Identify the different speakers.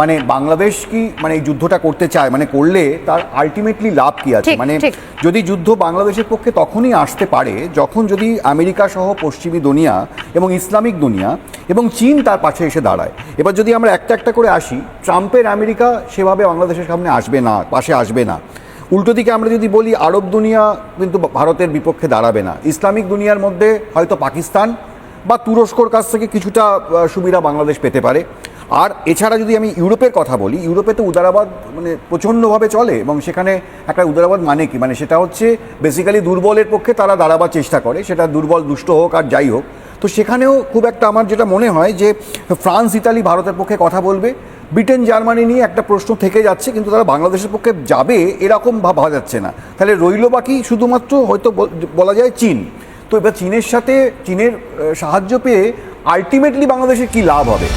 Speaker 1: মানে বাংলাদেশ কি মানে এই যুদ্ধটা করতে চায়, মানে করলে তার আলটিমেটলি লাভ কি আছে? মানে যদি যুদ্ধ বাংলাদেশের পক্ষে তখনই আসতে পারে যখন যদি আমেরিকা সহ পশ্চিমী দুনিয়া এবং ইসলামিক দুনিয়া এবং চীন তার পাশে এসে দাঁড়ায়। এবার যদি আমরা একটা একটা করে আসি, ট্রাম্পের আমেরিকা সেভাবে বাংলাদেশের সামনে আসবে না, পাশে আসবে না। উল্টো দিকে আমরা যদি বলি আরব দুনিয়া কিন্তু ভারতের বিপক্ষে দাঁড়াবে না। ইসলামিক দুনিয়ার মধ্যে হয়তো পাকিস্তান বা তুরস্কর কাছ থেকে কিছুটা সুবিধা বাংলাদেশ পেতে পারে। আর এছাড়া যদি আমি ইউরোপের কথা বলি, ইউরোপে তো উদারবাদ মানে প্রচণ্ডভাবে চলে এবং সেখানে একটা উদারবাদ মানে কি, মানে সেটা হচ্ছে বেসিক্যালি দুর্বলের পক্ষে তারা দাঁড়াবার চেষ্টা করে, সেটা দুর্বল দুষ্ট হোক আর যাই হোক। তো সেখানেও খুব একটা আমার যেটা মনে হয় যে ফ্রান্স ইতালি ভারতের পক্ষে কথা বলবে, ব্রিটেন জার্মানি নিয়ে একটা প্রশ্ন থেকে যাচ্ছে, কিন্তু তারা বাংলাদেশের পক্ষে যাবে এরকম ভাবা যাচ্ছে না। তাহলে রইল বাকি শুধুমাত্র হয়তো বলা যায় চীন। তো এবার চীনের সাথে চীনের সাহায্য পেয়ে আলটিমেটলি বাংলাদেশের কী লাভ হবে?